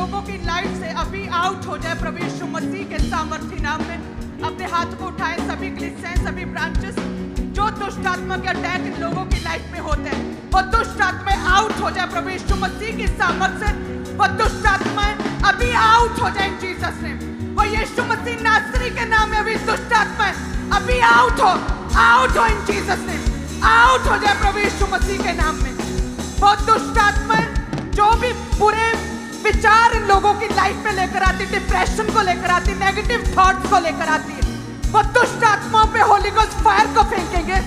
लोगों की लाइफ से अभी आउट हो जाए प्रभु यीशु मसीह के सामर्थ्य नाम में। अपने हाथ को उठाएं सभी क्रिश्चियन, सभी ब्रांचेस। जो दुष्ट आत्मा के अटैक इन लोगों की लाइफ में होते हैं, वो दुष्ट आत्माएं आउट हो जाए प्रभु यीशु मसीह की सामर्थ्य से। वो दुष्ट आत्माएं अभी आउट हो जाए इन जीसस नेम। वो यीशु मसीह नासरी के नाम में अभी दुष्ट आत्माएं अभी आउट हो इन जीसस नेम। आउट हो जाए प्रभु यीशु मसीह के नाम में। वो दुष्ट आत्माएं जो भी बुरे विचार इन लोगों की लाइफ में लेकर आती, डिप्रेशन को लेकर आती, नेगेटिव थॉट्स को लेकर आती है, वो दुष्ट आत्माओं पे होली गोस्ट फायर को फेंकेंगे।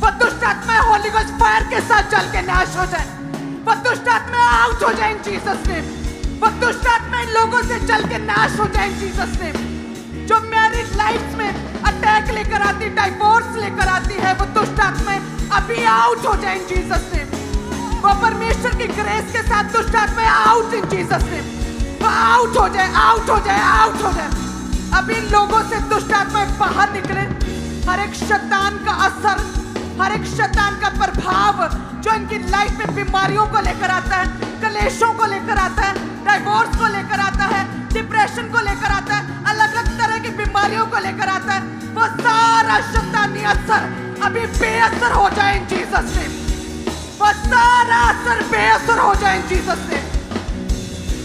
वो दुष्ट आत्माएं होली गोस्ट फायर के साथ जल के नाश हो जाए। वो दुष्ट आत्माएं आउट हो जाए इन जीसस नेम। वो दुष्ट आत्माएं इन लोगों से जल के नाश हो जाए इन जीसस नेम। जो मैरिज लाइफ में अटैक लेकर आती, डाइवोर्स लेकर आती है, वो दुष्ट आत्माएं अभी आउट हो जाए इन जीसस नेम। वो परमेश्वर की ग्रेस के साथ दुष्ट आत्माएं आउट इन जीसस नेम। वो आउट हो जाए, आउट हो जाए, आउट हो जाए। अब इन लोगों से दुष्ट आत्माएं बाहर निकले। हर एक शैतान का असर, हर एक शैतान का प्रभाव जो इनकी लाइफ में बीमारियों को लेकर आता है, कलेशों को लेकर आता है, डाइवोर्स को लेकर आता है, डिप्रेशन को लेकर आता है, अलग अलग तरह की बीमारियों को लेकर आता है, वो सारा शैतानी असर अभी बेअसर हो जाए इन जीसस नेम। वो सारा असर बेअसर हो जाए इन जीसस नेम।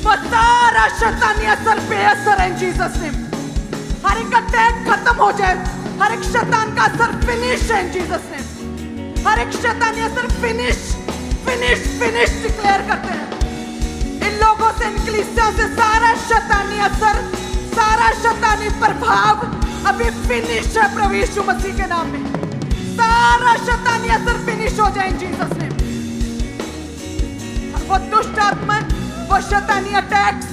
वो सारा शैतानी असर बेअसर है इन जीसस नेम। हर एक अटैक खत्म हो जाए। हर एक शैतान का असर फिनिश है इन जीसस नेम। हर एक शैतानी असर फिनिश फिनिश फिनिश डिक्लेयर करते हैं। इन लोगों से, इन कलीसियाओं से सारा शैतानी असर, सारा शैतानी प्रभाव अभी फिनिश है प्रभु यीशु मसीह के नाम में। सारा शैतानी असर फिनिश हो जाए इन जीसस नेम। वो दुष्ट आत्मा, वो शैतानी अटैक्स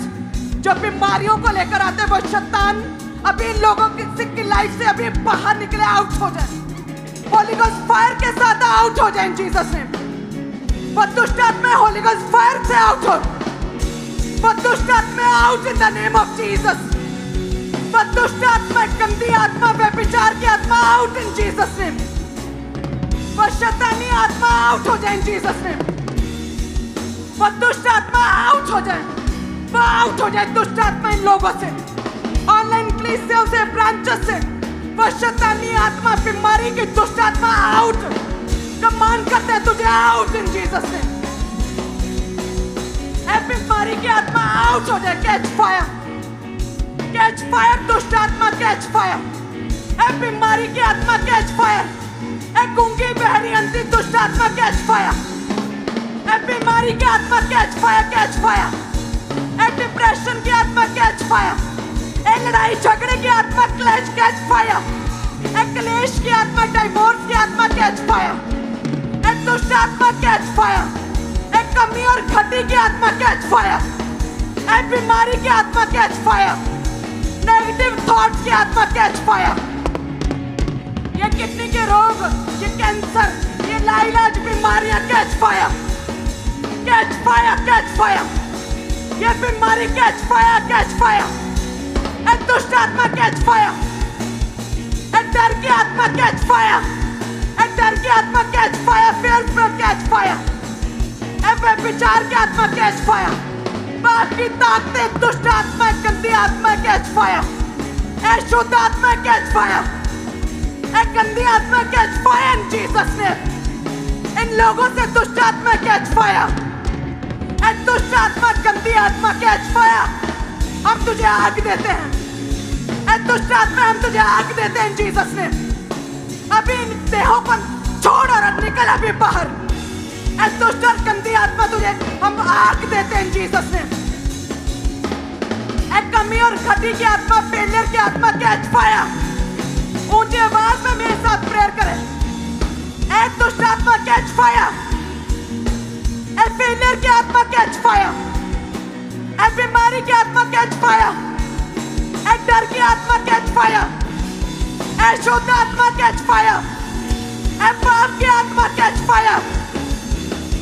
जो बीमारियों को लेकर आते हैं, वो शैतान अभी इन लोगों की लाइफ से अभी बाहर निकले, आउट हो जाए। होली गोस्ट फायर के साथ आउट हो जाए इन जीसस नेम। वो दुष्ट आत्मा होली गोस्ट फायर से आउट हो। वो दुष्ट आत्मा out in the name of Jesus. वो दुष्ट आत्मा, गंदी आत्मा, व्यभिचार की आत्मा आउट इन जीसस नेम। वो शैतानी आत्मा आउट हो जाए इन जीसस नेम। वो दुष्ट आत्मा आउट हो जाए। वो आउट हो जाए दुष्ट आत्मा इन लोगों से, ऑनलाइन कलीसियाओं से, ब्रांचेस से। वो शैतानी आत्मा, बीमारी की दुष्ट आत्मा आउट। कमांड करते हैं तुझे आउट इन जीसस नेम। ए बीमारी की आत्मा आउट हो जाए। कैच फायर, कैच फायर दुष्ट आत्मा, कैच फायर। ए बीमारी की आत्मा कैच फायर। ए गूंगी बहरी अंधी दुष्ट आत्मा कैच फायर। ए बीमारी की आत्मा कैच फायर, कैच फायर। ए डिप्रेशन की आत्मा कैच फायर। ए लड़ाई झगड़े की आत्मा क्लैश कैच फायर। ए क्लेश की आत्मा, डाइवोर्स की आत्मा कैच फायर। ए दुष्ट आत्मा कैच फायर। ए कमी और घटी की आत्मा कैच फायर। ए बीमारी की आत्मा कैच फायर। नेगेटिव थॉट्स की आत्मा कैच फायर। ये किडनी के रोग, ये कैंसर, ये लाइलाज बीमारियां catch fire, catch fire, catch fire. ये बीमारी कैच फायर, कैच फायर। ए दुष्ट आत्मा कैच फायर। ए डर की आत्मा कैच फायर। ए डर की आत्मा catch fire, fear spirit catch fire. ए व्यभिचार की आत्मा कैच फायर। बाकी ताकतें, दुष्ट आत्मा, गंदी आत्मा कैच फायर। ए शुद्ध आत्मा कैच फायर। ए गंदी आत्मा catch fire in Jesus name. इन लोगों से दुष्ट आत्मा कैच फायर। ए दुष्ट आत्मा, गंदी आत्मा कैच फायर। हम तुझे आग देते हैं। ए दुष्ट आत्मा, हम तुझे आग देते हैं इन जीसस नेम। अभी इन देहों को छोड़ और निकल अभी बाहर। ए दुष्ट और गंदी आत्मा, तुझे हम आग देते हैं इन जीसस नेम। ए कमी और घटी की आत्मा, फेलियर की आत्मा कैच फायर। ऊंची आवाज में मेरे साथ प्रेयर करें। ए दुष्ट आत्मा कैच फायर। ए फेलियर की आत्मा कैच फायर। ए बीमारी की आत्मा कैच फायर। ए डर की आत्मा कैच फायर। ए शुद्ध आत्मा कैच फायर। ए पाप की आत्मा कैच फायर।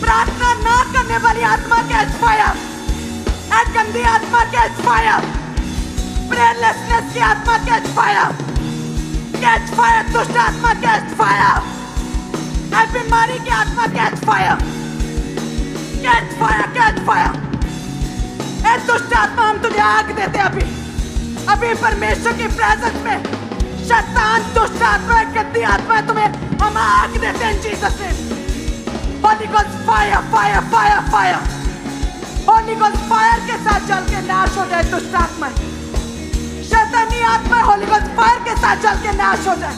प्रार्थना ना करने वाली आत्मा कैच फायर। ए गंदी आत्मा कैच फायर। प्रेयरलेसनेस की आत्मा कैच फायर। कैच फायर दुष्ट आत्मा, कैच फायर। ए बीमारी की आत्मा catch fire, catch fire, catch fire. ए दुष्ट आत्मा हम तुझे आग देते अभी, अभी परमेश्वर की प्रेजेंस में शैतान दुष्ट आत्मा गंदी आत्मा है, तुम्हें हम आग देते हैं Jesus name. Holi ghost fire fire fire fire, Holi ghost fire के साथ जल के नाश हो जाए दुष्ट आत्मा, शैतानी आत्मा होली गोस्ट फायर के साथ जल के नाश हो जाए।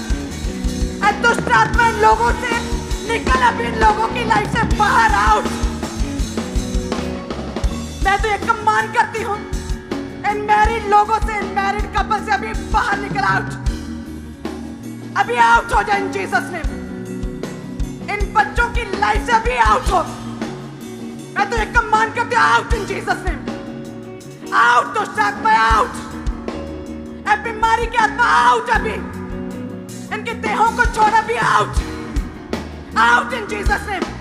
दुष्ट आत्मा इन लोगों से निकल, अभी इन लोगों की लाइफ से बाहर आउट। मैं तो एक कमांड करती हूं इन मैरिड लोगों से, इन मैरिड कपल से अभी बाहर निकल, आउट, अभी आउट हो जाए इन जीसस नेम। इन बच्चों की लाइफ से अभी आउट हो, मैं तो एक कमांड करती हूं, out in Jesus name, out दुष्ट आत्मा आउट, बीमारी की आत्मा आउट, अभी इनके देहों को छोड़, अभी out, out in Jesus name.